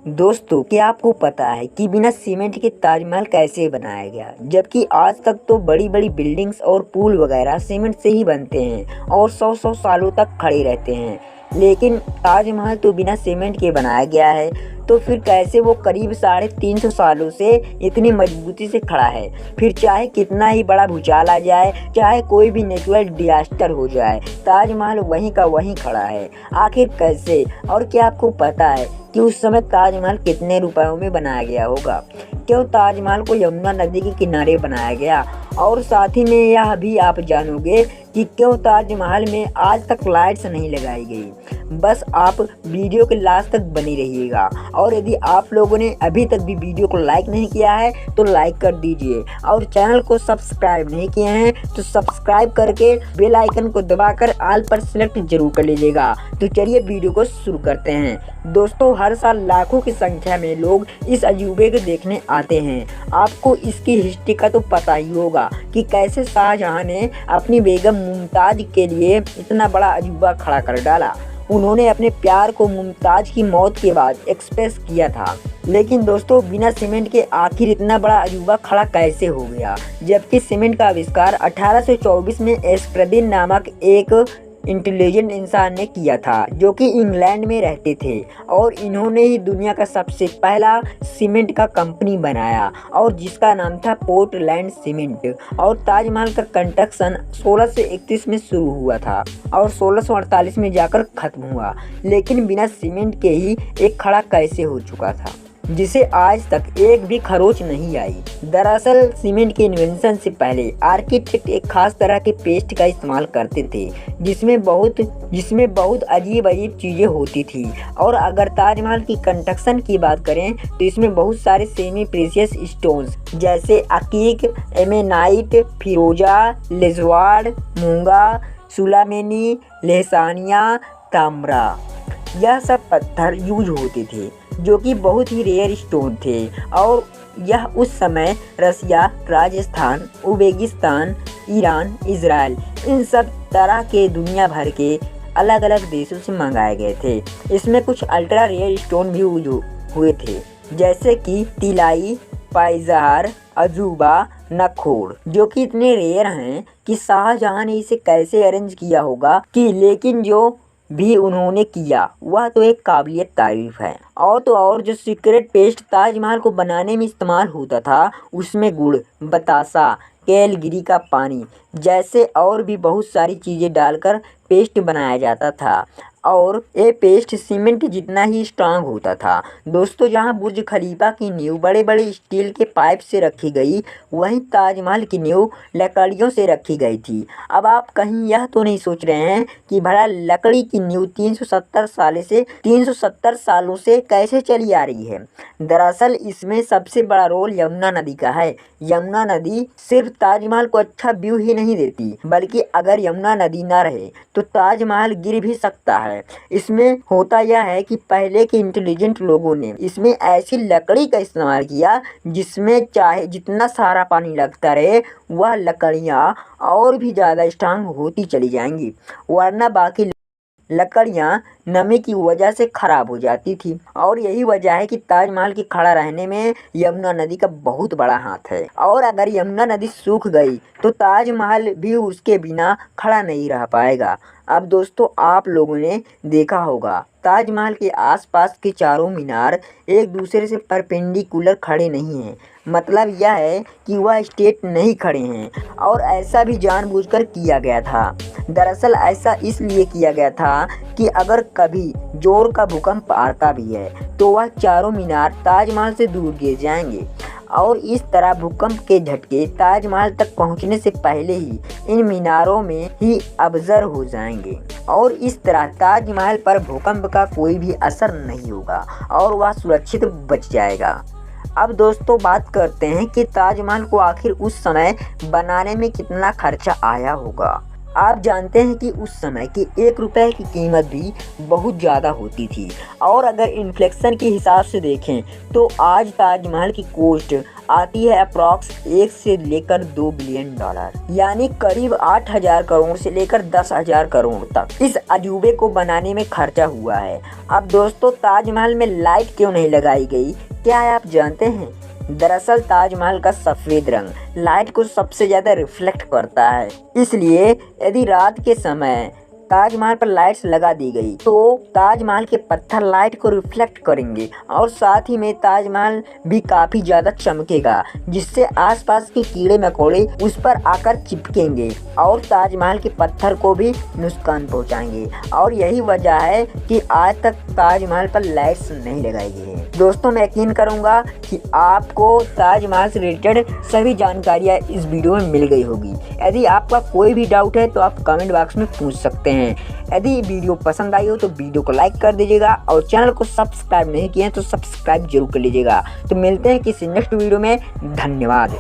दोस्तों, क्या आपको पता है कि बिना सीमेंट के ताजमहल कैसे बनाया गया? जबकि आज तक तो बड़ी बड़ी बिल्डिंग्स और पुल वगैरह सीमेंट से ही बनते हैं और सौ सौ सालों तक खड़े रहते हैं, लेकिन ताजमहल तो बिना सीमेंट के बनाया गया है। तो फिर कैसे वो करीब 350 सालों से इतनी मजबूती से खड़ा है? फिर चाहे कितना ही बड़ा भूचाल आ जाए, चाहे कोई भी नेचुरल डिजास्टर हो जाए, ताजमहल वहीं का वहीं खड़ा है। आखिर कैसे? और क्या आपको पता है कि उस समय ताजमहल कितने रुपयों में बनाया गया होगा? क्यों ताजमहल को यमुना नदी के किनारे बनाया गया? और साथ ही में यह भी आप जानोगे कि क्यों ताजमहल में आज तक लाइट्स नहीं लगाई गई। बस आप वीडियो के लास्ट तक बनी रहिएगा। और यदि आप लोगों ने अभी तक भी वीडियो को लाइक नहीं किया है तो लाइक कर दीजिए, और चैनल को सब्सक्राइब नहीं किए हैं तो सब्सक्राइब करके बेल आइकन को दबाकर ऑल पर सिलेक्ट जरूर कर लीजिएगा। तो चलिए वीडियो को शुरू करते हैं। दोस्तों, हर साल लाखों की संख्या में लोग इस अजूबे को देखने आते हैं। आपको इसकी हिस्ट्री का तो पता ही होगा कि कैसे शाहजहां ने अपनी बेगम मुमताज के लिए इतना बड़ा अजूबा खड़ा कर डाला। उन्होंने अपने प्यार को मुमताज की मौत के बाद एक्सप्रेस किया था। लेकिन दोस्तों, बिना सीमेंट के आखिर इतना बड़ा अजूबा खड़ा कैसे हो गया? जबकि सीमेंट का आविष्कार 1824 में एस्ट्रेडिन नामक एक इंटेलिजेंट इंसान ने किया था, जो कि इंग्लैंड में रहते थे, और इन्होंने ही दुनिया का सबसे पहला सीमेंट का कंपनी बनाया, और जिसका नाम था पोर्टलैंड सीमेंट। और ताजमहल का कंस्ट्रक्शन 1631 में शुरू हुआ था और 1648 में जाकर खत्म हुआ। लेकिन बिना सीमेंट के ही एक खड़ा कैसे हो चुका था, जिसे आज तक एक भी खरोच नहीं आई? दरअसल सीमेंट के इन्वेंशन से पहले आर्किटेक्ट एक खास तरह के पेस्ट का इस्तेमाल करते थे, जिसमें बहुत अजीब चीजें होती थी। और अगर ताजमहल की कंस्ट्रक्शन की बात करें तो इसमें बहुत सारे सेमी प्रीशियस स्टोन्स जैसे अकीक, एमेनाइट, फिरोजा, लेजवार्ड, मूंगा, सुलामेनी, लेहसानिया, ताम्रा, यह सब पत्थर यूज होते थे, जो कि बहुत ही रेयर स्टोन थे। और यह उस समय रसिया, राजस्थान, उज़्बेकिस्तान, ईरान, इजराइल, इन सब तरह के दुनिया भर के अलग अलग देशों से मंगाए गए थे। इसमें कुछ अल्ट्रा रेयर स्टोन भी यूज हुए थे, जैसे कि तिलाई, पाइजार, अजूबा, नखोड़, जो कि इतने रेयर हैं कि शाहजहां ने इसे कैसे अरेंज किया होगा कि लेकिन जो भी उन्होंने किया वह तो एक काबिलियत तारीफ है। और तो और जो सीक्रेट पेस्ट ताजमहल को बनाने में इस्तेमाल होता था, उसमें गुड़, बतासा, कैलगिरी का पानी जैसे और भी बहुत सारी चीज़ें डालकर पेस्ट बनाया जाता था, और ये पेस्ट सीमेंट जितना ही स्ट्रांग होता था। दोस्तों, जहां बुर्ज खलीफा की नींव बड़े बड़े स्टील के पाइप से रखी गई, वहीं ताजमहल की नींव लकड़ियों से रखी गई थी। अब आप कहीं यह तो नहीं सोच रहे हैं कि भला लकड़ी की नींव 370 सालों से कैसे चली आ रही है? दरअसल इसमें सबसे बड़ा रोल यमुना नदी का है। यमुना नदी सिर्फ ताजमहल को अच्छा व्यू ही नहीं देती, बल्कि अगर यमुना नदी ना रहे तो ताजमहल गिर भी सकता है। इसमें होता यह है कि पहले के इंटेलिजेंट लोगों ने इसमें ऐसी लकड़ी का इस्तेमाल किया जिसमें चाहे जितना सारा पानी लगता रहे, वह लकड़ियाँ और भी ज़्यादा स्ट्रांग होती चली जाएंगी, वरना बाकी लकड़ियाँ नमी की वजह से खराब हो जाती थी। और यही वजह है कि ताजमहल के खड़ा रहने में यमुना नदी का बहुत बड़ा हाथ है। और अगर यमुना नदी सूख गई तो ताजमहल भी उसके बिना खड़ा नहीं रह पाएगा। अब दोस्तों, आप लोगों ने देखा होगा ताजमहल के आसपास के चारों मीनार एक दूसरे से परपेंडिकुलर खड़े नहीं हैं। मतलब यह है कि वह स्ट्रेट नहीं खड़े हैं, और ऐसा भी जानबूझकर किया गया था। दरअसल ऐसा इसलिए किया गया था कि अगर कभी जोर का भूकंप आता भी है तो वह चारों मीनार ताजमहल से दूर गिर जाएंगे, और इस तरह भूकंप के झटके ताजमहल तक पहुंचने से पहले ही इन मीनारों में ही अब्जर्व हो जाएंगे, और इस तरह ताजमहल पर भूकंप का कोई भी असर नहीं होगा और वह सुरक्षित बच जाएगा। अब दोस्तों, बात करते हैं कि ताजमहल को आखिर उस समय बनाने में कितना खर्चा आया होगा। आप जानते हैं कि उस समय की 1 रुपए की कीमत भी बहुत ज़्यादा होती थी, और अगर इन्फ्लेक्शन के हिसाब से देखें तो आज ताजमहल की कॉस्ट आती है अप्रॉक्स 1 से लेकर 2 बिलियन डॉलर, यानी करीब 8,000 करोड़ से लेकर 10,000 करोड़ तक इस अजूबे को बनाने में खर्चा हुआ है। अब दोस्तों, ताजमहल में लाइट क्यों नहीं लगाई गई, क्या आप जानते हैं? दरअसल ताजमहल का सफ़ेद रंग लाइट को सबसे ज़्यादा रिफ्लेक्ट करता है, इसलिए यदि रात के समय ताजमहल पर लाइट्स लगा दी गई तो ताजमहल के पत्थर लाइट को रिफ्लेक्ट करेंगे और साथ ही में ताजमहल भी काफ़ी ज़्यादा चमकेगा, जिससे आसपास के कीड़े मकोड़े उस पर आकर चिपकेंगे और ताजमहल के पत्थर को भी नुकसान पहुंचाएंगे। और यही वजह है कि आज तक ताजमहल पर लाइट्स नहीं लगाई गई है। दोस्तों, मैं यकीन करूँगा कि आपको ताजमहल से रिलेटेड सभी जानकारियाँ इस वीडियो में मिल गई होगी। यदि आपका कोई भी डाउट है तो आप कमेंट बॉक्स में पूछ सकते हैं। यदि वीडियो पसंद आई हो तो वीडियो को लाइक कर दीजिएगा और चैनल को सब्सक्राइब नहीं किए हैं तो सब्सक्राइब जरूर कर लीजिएगा। तो मिलते हैं किसी नेक्स्ट वीडियो में। धन्यवाद।